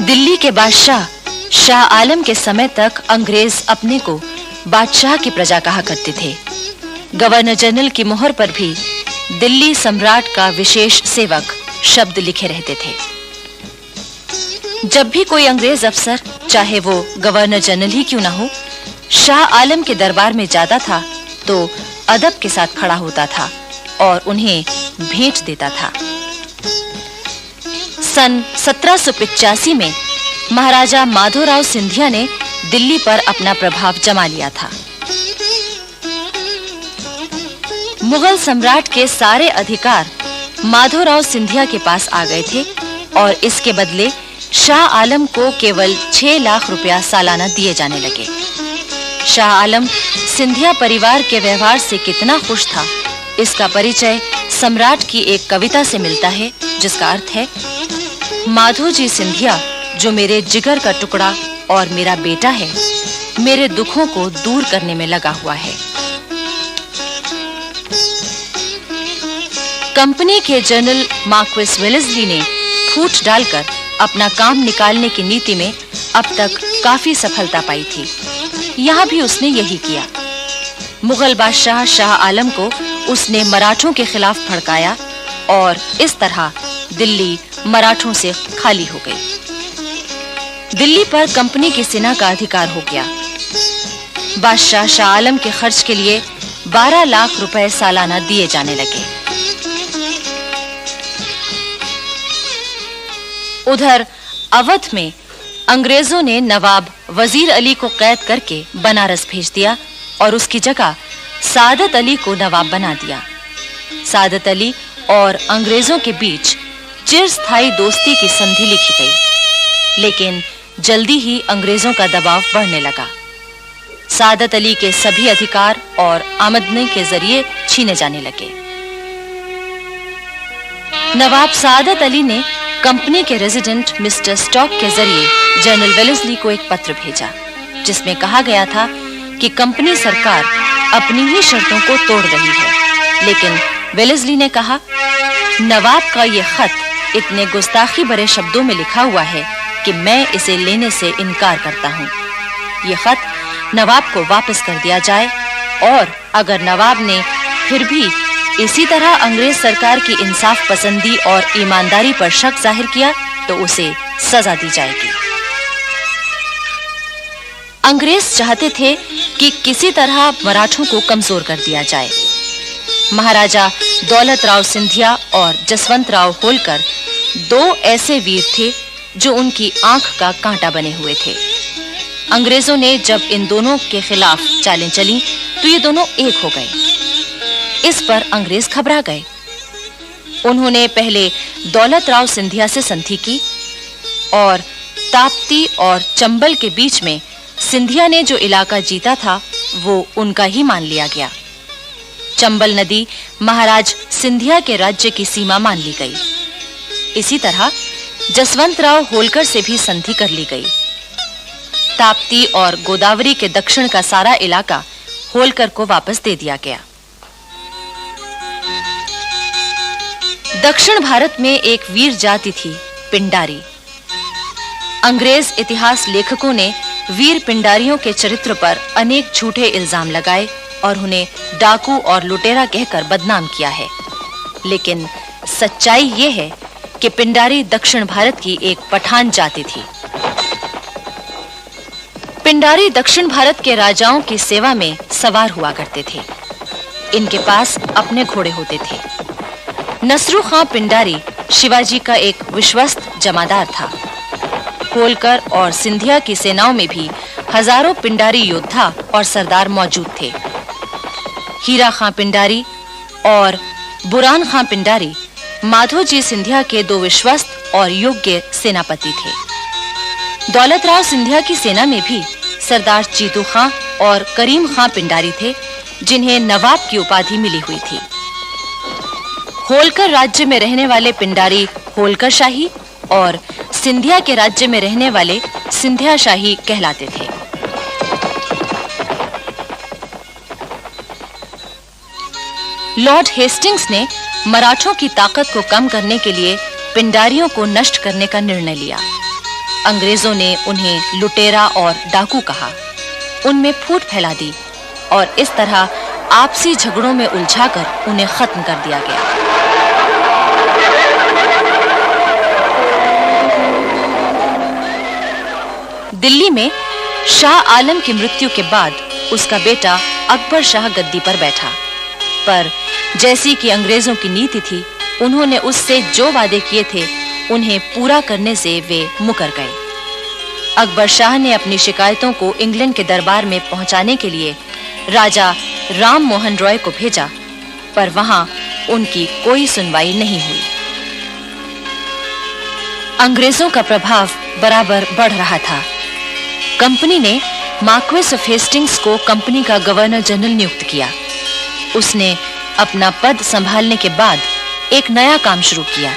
दिल्ली के बादशाह शाह आलम के समय तक अंग्रेज अपने को बादशाह की प्रजा कहा करते थे। गवर्नर जनरल की मोहर पर भी दिल्ली सम्राट का विशेष सेवक शब्द लिखे रहते थे। जब भी कोई अंग्रेज अफसर, चाहे वो गवर्नर जनरल ही क्यों ना हो, शाह आलम के दरबार में जाता था तो अदब के साथ खड़ा होता था और उन्हें भेंट देता था। सन 1785 में महाराजा माधोराव सिंधिया ने दिल्ली पर अपना प्रभाव जमा लिया था। मुगल सम्राट के सारे अधिकार माधोराव सिंधिया के पास आ गए थे और इसके बदले शाह आलम को केवल 6 लाख रुपया सालाना दिए जाने लगे। शाह आलम सिंधिया परिवार के व्यवहार से कितना खुश था, इसका परिचय सम्राट की एक कविता से मिलता है, जिसका अर्थ है, माधो जी सिंधिया जो मेरे जिगर का टुकड़ा और मेरा बेटा है, मेरे दुखों को दूर करने में लगा हुआ है। कंपनी के जनरल मार्क्विस वेलेस्ली ने फूट डालकर अपना काम निकालने की नीति में अब तक काफी सफलता पाई थी। यहाँ भी उसने यही किया। मुगल बादशाह शाह आलम को उसने मराठों के खिलाफ भड़काया और इस तरह दिल्ली मराठों से खाली हो गई। दिल्ली पर कंपनी की सेना का अधिकार हो गया। बादशाह शाह आलम के खर्च के लिए 12 लाख रुपए सालाना दिए जाने लगे। उधर अवध में अंग्रेजों ने नवाब वजीर अली को कैद करके बनारस भेज दिया और उसकी जगह सादत अली को नवाब बना दिया। सादत अली और अंग्रेजों के बीच चिरस्थायी दोस्ती की संधि लिखी गई, लेकिन जल्दी ही अंग्रेजों का दबाव बढ़ने लगा। सादत अली के सभी अधिकार और आमदनी के जरिए छीने जाने लगे। नवाब सादत अली ने कंपनी के रेजिडेंट मिस्टर स्टॉक के जरिए जनरल वेलेस्ली को एक पत्र भेजा, जिसमें कहा गया था कि कंपनी सरकार अपनी ही शर्तों को तोड़ रही है। लेकिन वेलेस्ली ने कहा, नवाब का यह खत इतने गुस्ताखी भरे शब्दों में लिखा हुआ है कि मैं इसे लेने से इनकार करता हूँ। यह खत नवाब को वापस कर दिया जाए और अगर नवाब ने फिर भी इसी तरह अंग्रेज सरकार की इंसाफ पसंदी और ईमानदारी पर शक जाहिर किया तो उसे सजा दी जाएगी। अंग्रेज चाहते थे कि किसी तरह मराठों को कमजोर कर दिया जाए। महाराजा दौलत राव सिंधिया और जसवंत राव होलकर 2 ऐसे वीर थे जो उनकी आंख का कांटा बने हुए थे। अंग्रेजों ने जब इन दोनों के खिलाफ चालें चली तो ये दोनों एक हो गए। इस पर अंग्रेज घबरा गए। उन्होंने पहले दौलत राव सिंधिया से संधि की और ताप्ती और चंबल के बीच में सिंधिया ने जो इलाका जीता था वो उनका ही मान लिया गया। चंबल नदी महाराज सिंधिया के राज्य की सीमा मान ली गई। इसी तरह जसवंत राव होलकर से भी संधि कर ली गई। ताप्ती और गोदावरी के दक्षिण का सारा इलाका होलकर को वापस दे दिया गया। दक्षिण भारत में एक वीर जाति थी, पिंडारी। अंग्रेज इतिहास लेखकों ने वीर पिंडारियों के चरित्र पर अनेक झूठे इल्जाम लगाए और उन्हें डाकू और लुटेरा कहकर बदनाम किया है। लेकिन सच्चाई ये है कि पिंडारी दक्षिण भारत की एक पठान जाति थी। पिंडारी दक्षिण भारत के राजाओं की सेवा में सवार हुआ करते थे। इनके पास अपने घोड़े होते थे। नसरू खां पिंडारी शिवाजी का एक विश्वस्त जमादार था। होलकर और सिंधिया की सेनाओं में भी हजारों पिंडारी योद्धा और सरदार मौजूद थे। हीरा खां पिंडारी और बुरान खां पिंडारी माधो जी सिंधिया के 2 विश्वस्त और योग्य सेनापति थे। दौलत राव सिंधिया की सेना में भी सरदार चीतू खां और करीम खां पिंडारी थे, जिन्हें नवाब की उपाधि मिली हुई थी। होलकर राज्य में रहने वाले पिंडारी होलकर शाही और सिंधिया के राज्य में रहने वाले सिंधिया शाही कहलाते थे। लॉर्ड हेस्टिंग्स ने मराठों की ताकत को कम करने के लिए पिंडारियों को नष्ट करने का निर्णय लिया। अंग्रेजों ने उन्हें लुटेरा और डाकू कहा, उनमें फूट फैला दी और इस तरह आपसी झगड़ों में उलझाकर उन्हें खत्म कर दिया गया। दिल्ली में शाह आलम की मृत्यु के बाद उसका बेटा अकबर शाह गद्दी पर बैठा, पर जैसी कि अंग्रेजों की नीति थी, उन्होंने उससे जो वादे किए थे उन्हें पूरा करने से वे मुकर गए। अकबर शाह ने अपनी शिकायतों को इंग्लैंड के दरबार में पहुंचाने के लिए राजा राम मोहन रॉय को भेजा, पर वहां उनकी कोई सुनवाई नहीं हुई। अंग्रेजों का प्रभाव बराबर बढ़ रहा था। कंपनी ने मार्क्वेस ऑफ हेस्टिंग्स को कंपनी का गवर्नर जनरल नियुक्त किया। उसने अपना पद संभालने के बाद एक नया काम शुरू किया,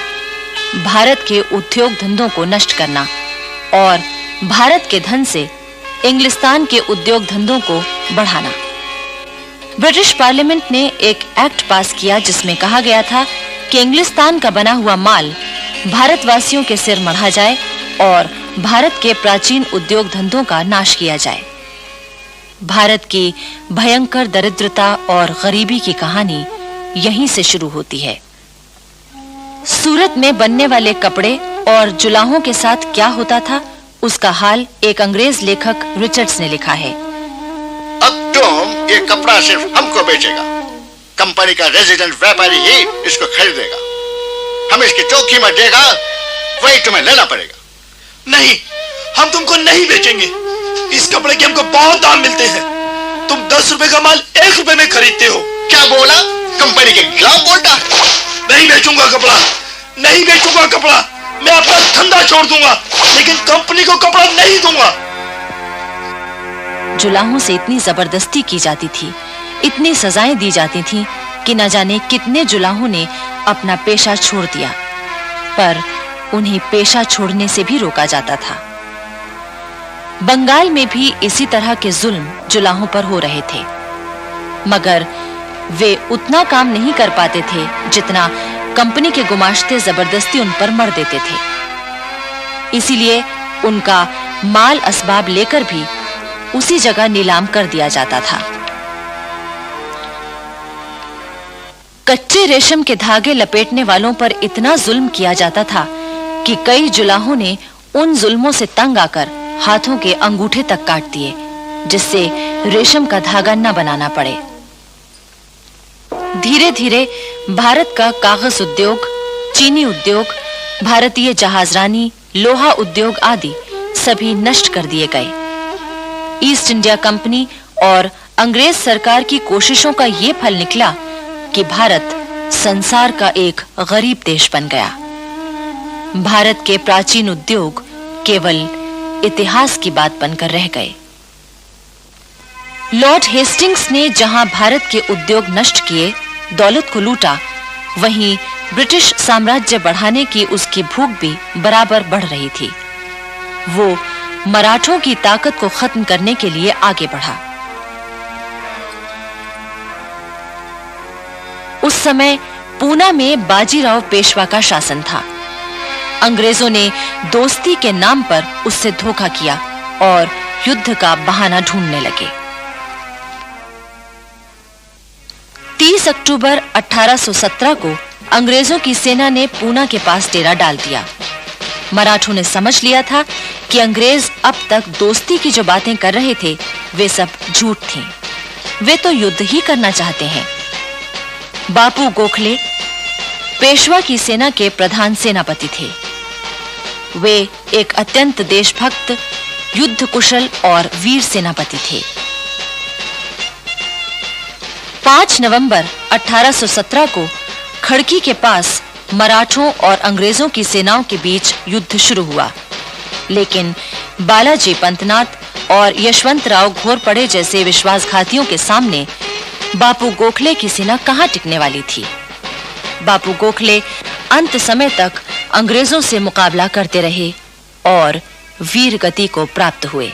भारत के उद्योग धंधों को नष्ट करना और भारत के धन से इंग्लिस्तान के उद्योग धंधों को बढ़ाना। ब्रिटिश पार्लियामेंट ने एक एक्ट पास किया जिसमें कहा गया था कि इंग्लिस्तान का बना हुआ माल भारतवासियों के सिर मढ़ा जाए और भारत के प्राचीन उद्योग धंधों का नाश किया जाए। भारत की भयंकर दरिद्रता और गरीबी की कहानी यहीं से शुरू होती है। सूरत में बनने वाले कपड़े और जुलाहों के साथ क्या होता था, उसका हाल एक अंग्रेज लेखक रिचर्ड्स ने लिखा है। अब तुम ये कपड़ा सिर्फ हमको बेचेगा, कंपनी का रेजिडेंट व्यापारी ही इसको खरीदेगा, हम इसकी चौकी में देगा, वही तुम्हें लेना पड़ेगा। नहीं, हम तुमको नहीं बेचेंगे। इस कपड़े के हमको बहुत दाम मिलते हैं। तुम 10 रुपए का माल 1 रुपए में खरीदते हो। क्या बोला? कंपनी के खिलाफ बोलता? नहीं बेचूंगा कपड़ा, नहीं बेचूंगा कपड़ा। मैं अपना धंधा छोड़ दूंगा, लेकिन कंपनी को कपड़ा नहीं दूंगा। जुलाहों से इतनी जबरदस्ती की जाती थी, इतनी सजाएं दी जाती थीं कि न जाने कितने जुलाहों ने अपना पेशा छोड़ दिया, पर उन्हें पेशा छोड़ने से भी रोका जाता था। बंगाल में भी इसी तरह के जुल्म जुलाहों पर हो रहे थे, मगर वे उतना काम नहीं कर पाते थे जितना कंपनी के गुमाश्ते जबरदस्ती उन पर मर देते थे। इसीलिए उनका माल असबाब लेकर भी उसी जगह नीलाम कर दिया जाता था। कच्चे रेशम के धागे लपेटने वालों पर इतना जुल्म किया जाता था कि कई जुलाहों ने उन जुल्मों से तंग आकर हाथों के अंगूठे तक काट दिए, जिससे रेशम का धागा न बनाना पड़े। धीरे-धीरे भारत का कागज उद्योग, चीनी उद्योग, भारतीय जहाजरानी, लोहा उद्योग आदि सभी नष्ट कर दिए गए। ईस्ट इंडिया कंपनी और अंग्रेज सरकार की कोशिशों का ये फल निकला कि भारत संसार का एक गरीब देश बन गया। भारत के प्राचीन उद्योग केवल इतिहास की बात बनकर रह गए। लॉर्ड हेस्टिंग्स ने जहां भारत के उद्योग नष्ट किए, दौलत को लूटा, वहीं ब्रिटिश साम्राज्य बढ़ाने की उसकी भूख भी बराबर बढ़ रही थी। वो मराठों की ताकत को खत्म करने के लिए आगे बढ़ा। उस समय पूना में बाजीराव पेशवा का शासन था। अंग्रेजों ने दोस्ती के नाम पर उससे धोखा किया और युद्ध का बहाना ढूंढने लगे। 30 अक्टूबर 1817 को अंग्रेजों की सेना ने पूना के पास डेरा डाल दिया। मराठों ने समझ लिया था कि अंग्रेज अब तक दोस्ती की जो बातें कर रहे थे वे सब झूठ थीं। वे तो युद्ध ही करना चाहते हैं। बापू गोखले पेशवा की सेना के प्रधान सेनापति थे। वे एक अत्यंत देशभक्त, युद्ध कुशल और वीर सेनापति थे। 5 नवंबर 1817 को खड़की के पास मराठों और अंग्रेजों की सेनाओं के बीच युद्ध शुरू हुआ, लेकिन बालाजी पंतनाथ और यशवंतराव घोरपड़े जैसे विश्वासघातियों के सामने बापू गोखले की सेना कहां टिकने वाली थी। बापू गोखले अंत समय तक अंग्रेजों से मुकाबला करते रहे और वीर गति को प्राप्त हुए।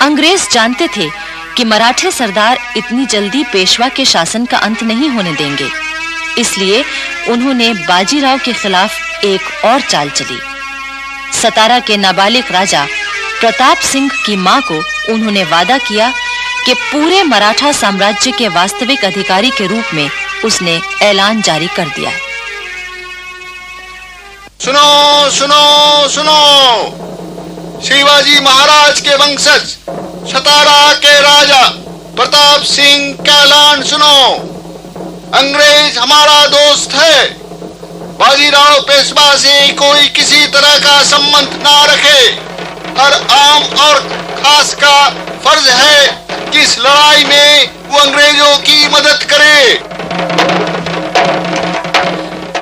अंग्रेज जानते थे कि मराठे सरदार इतनी जल्दी पेशवा के शासन का अंत नहीं होने देंगे। इसलिए उन्होंने बाजीराव के खिलाफ एक और चाल चली। सतारा के नाबालिग राजा प्रताप सिंह की मां को उन्होंने वादा किया कि पूरे मराठा साम्राज्य के वास्तविक अधिकारी के रूप में उसने ऐलान जारी कर दिया। सुनो सुनो सुनो, शिवाजी महाराज के वंशज सतारा के राजा प्रताप सिंह का ऐलान सुनो। अंग्रेज हमारा दोस्त है। बाजीराव पेशवा से कोई किसी तरह का संबंध ना रखे। हर आम और खास का फर्ज है कि इस लड़ाई में वो अंग्रेजों की मदद करे।